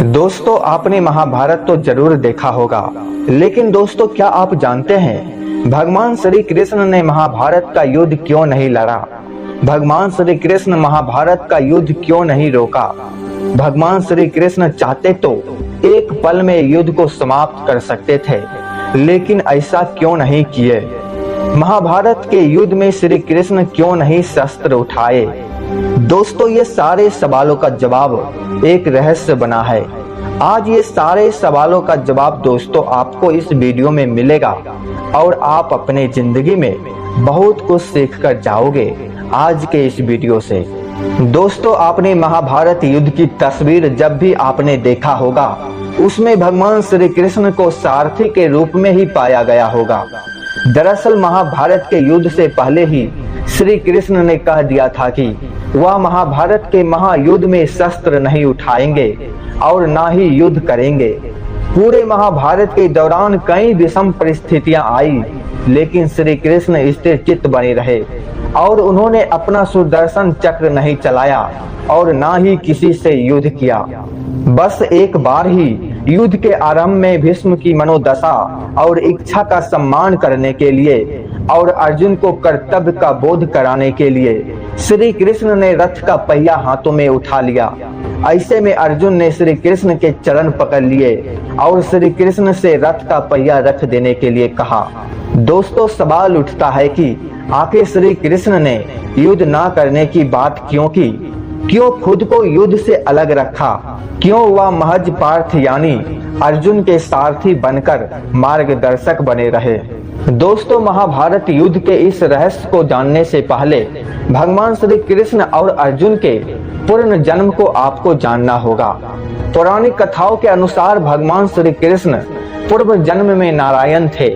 दोस्तों, आपने महाभारत तो जरूर देखा होगा, लेकिन दोस्तों क्या आप जानते हैं भगवान श्री कृष्ण ने महाभारत का युद्ध क्यों नहीं लड़ा? भगवान श्री कृष्ण महाभारत का युद्ध क्यों नहीं रोका? भगवान श्री कृष्ण चाहते तो एक पल में युद्ध को समाप्त कर सकते थे, लेकिन ऐसा क्यों नहीं किए? महाभारत के युद्ध में श्री कृष्ण क्यों नहीं शस्त्र उठाए? दोस्तों, ये सारे सवालों का जवाब एक रहस्य बना है। आज ये सारे सवालों का जवाब दोस्तों आपको इस वीडियो में मिलेगा और आप अपने जिंदगी में बहुत कुछ सीख कर जाओगे आज के इस वीडियो से। दोस्तों, आपने महाभारत युद्ध की तस्वीर जब भी आपने देखा होगा, उसमें भगवान श्री कृष्ण को सारथी के रूप में ही पाया गया होगा। दरअसल महाभारत के युद्ध से पहले ही श्री कृष्ण ने कह दिया था कि वह महाभारत के महायुद्ध में शस्त्र नहीं उठाएंगे और ना ही युद्ध करेंगे। पूरे महाभारत के दौरान कई विषम परिस्थितियां आई, लेकिन श्री कृष्ण स्थिर चित्त बने रहे और उन्होंने अपना सुदर्शन चक्र नहीं चलाया और ना ही किसी से युद्ध किया। बस एक बार ही युद्ध के आरंभ में भीष्म की मनोदशा और इच्छा का सम्मान करने के लिए और अर्जुन को कर्तव्य का बोध कराने के लिए श्री कृष्ण ने रथ का पहिया हाथों में उठा लिया। ऐसे में अर्जुन ने श्री कृष्ण के चरण पकड़ लिए और श्री कृष्ण से रथ का पहिया रख देने के लिए कहा। दोस्तों, सवाल उठता है कि आखिर श्री कृष्ण ने युद्ध ना करने की बात क्यों की? क्यों खुद को युद्ध से अलग रखा? क्यों वह महज पार्थ यानी अर्जुन के सारथी बनकर मार्गदर्शक बने रहे? दोस्तों, महाभारत युद्ध के इस रहस्य को जानने से पहले भगवान श्री कृष्ण और अर्जुन के पूर्ण जन्म को आपको जानना होगा। पौराणिक कथाओं के अनुसार भगवान श्री कृष्ण पूर्व जन्म में नारायण थे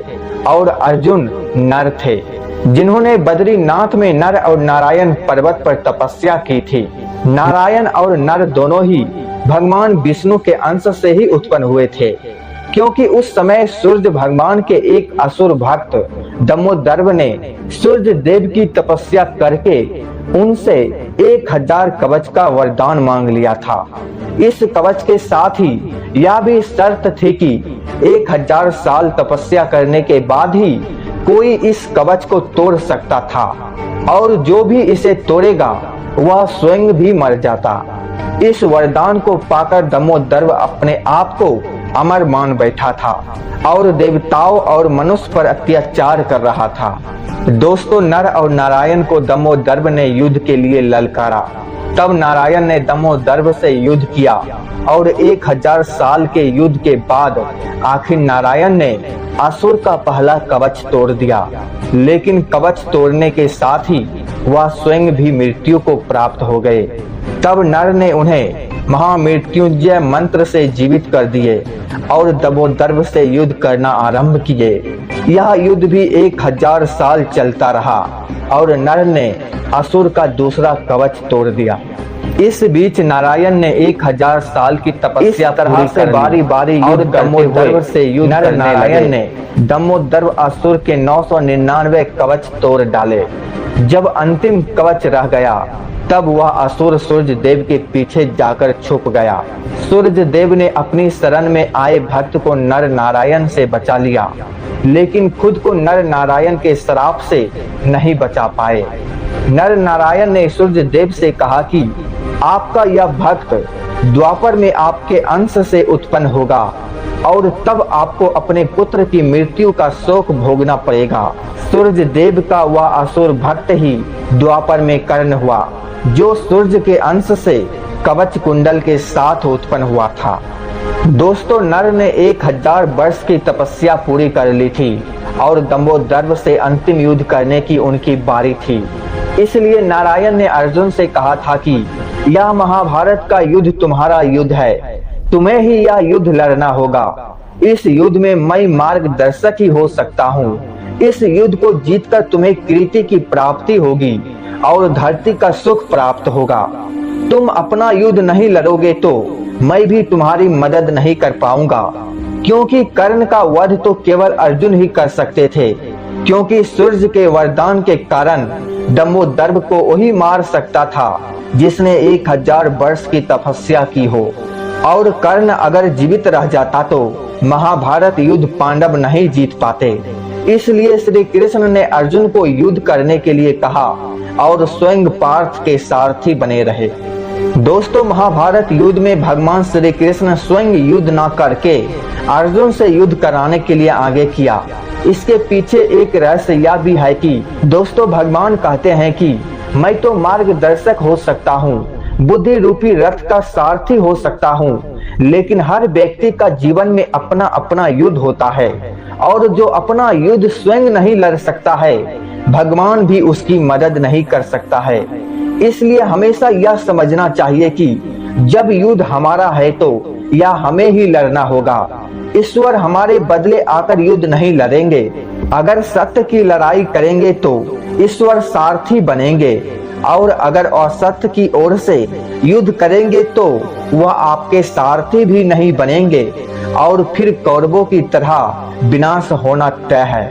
और अर्जुन नर थे, जिन्होंने बद्रीनाथ में नर और नारायण पर्वत पर तपस्या की थी। नारायण और नर दोनों ही भगवान विष्णु के अंश से ही उत्पन्न हुए थे, क्योंकि उस समय सूर्य भगवान के एक असुर भक्त दमोदर्भ ने सूर्य देव की तपस्या करके उनसे 1000 कवच का वरदान मांग लिया था। इस कवच के साथ ही यह भी शर्त थी कि 1000 साल तपस्या करने के बाद ही कोई इस कवच को तोड़ सकता था और जो भी इसे तोड़ेगा वह स्वयं भी मर जाता। इस वरदान को पाकर दमोदर्भ अपने आप को अमर मान बैठा था और देवताओं और मनुष्य पर अत्याचार कर रहा था। दोस्तों, नर और नारायण को दमोदर्भ ने युद्ध के लिए ललकारा। तब नारायण ने दमोदर्भ से युद्ध किया और 1000 साल के युद्ध के बाद आखिर नारायण ने असुर का पहला कवच तोड़ दिया, लेकिन कवच तोड़ने के साथ ही वह स्वयं भी मृत्यु को प्राप्त हो गए। तब नर ने उन्हें महामृत्युंजय मंत्र से जीवित कर दिए और दमोदर्भ से युद्ध करना आरंभ किए। यह युद्ध भी 1000 साल चलता रहा और नर ने असुर का दूसरा कवच तोड़ दिया। इस बीच नारायण ने 1000 साल की तपस्या तरह से बारी बारी और दमोदर्भ से युद्ध करने नारायण ने दमोदर्भ असुर के 999 कवच तोड़ डाले। जब अंतिम कवच रह गया, तब वह असुर सूर्य देव के पीछे जाकर छुप गया। सूर्य देव ने अपनी शरण में आए भक्त को नर नारायण से बचा लिया, लेकिन खुद को नर नारायण के श्राप से नहीं बचा पाए। नर नारायण ने सूर्य देव से कहा कि आपका यह भक्त द्वापर में आपके अंश से उत्पन्न होगा और तब आपको अपने पुत्र की मृत्यु का शोक भोगना पड़ेगा। सूर्य देव का वह असुर भक्त ही द्वापर में कर्ण हुआ, जो सूर्य के अंश से कवच कुंडल के साथ उत्पन्न हुआ था। दोस्तों, नर ने 1000 वर्ष की तपस्या पूरी कर ली थी और दमोदर्भ से अंतिम युद्ध करने की उनकी बारी थी। इसलिए नारायण ने अर्जुन से कहा था कि यह महाभारत का युद्ध तुम्हारा युद्ध है, तुम्हें ही यह युद्ध लड़ना होगा। इस युद्ध में मैं मार्गदर्शक ही हो सकता हूँ। इस युद्ध को जीतकर तुम्हें कीर्ति की प्राप्ति होगी और धरती का सुख प्राप्त होगा। तुम अपना युद्ध नहीं लड़ोगे तो मैं भी तुम्हारी मदद नहीं कर पाऊंगा, क्योंकि कर्ण का वध तो केवल अर्जुन ही कर सकते थे, क्योंकि सूर्य के वरदान के कारण दमोदर्भ को वही मार सकता था जिसने 1000 वर्ष की तपस्या की हो। और कर्ण अगर जीवित रह जाता तो महाभारत युद्ध पांडव नहीं जीत पाते। इसलिए श्री कृष्ण ने अर्जुन को युद्ध करने के लिए कहा और स्वयं पार्थ के सारथी बने रहे। दोस्तों, महाभारत युद्ध में भगवान श्री कृष्ण स्वयं युद्ध न करके अर्जुन से युद्ध कराने के लिए आगे किया। इसके पीछे एक रहस्य यह भी है कि दोस्तों, भगवान कहते हैं कि मैं तो मार्गदर्शक हो सकता हूँ, बुद्धि रूपी रथ का सारथी हो सकता हूँ, लेकिन हर व्यक्ति का जीवन में अपना अपना युद्ध होता है और जो अपना युद्ध स्वयं नहीं लड़ सकता है, भगवान भी उसकी मदद नहीं कर सकता है। इसलिए हमेशा यह समझना चाहिए कि जब युद्ध हमारा है तो यह हमें ही लड़ना होगा। ईश्वर हमारे बदले आकर युद्ध नहीं लड़ेंगे। अगर सत्य की लड़ाई करेंगे तो ईश्वर सारथी बनेंगे और अगर असत्य की ओर से युद्ध करेंगे तो वह आपके सारथी भी नहीं बनेंगे और फिर कौरवों की तरह विनाश होना तय है।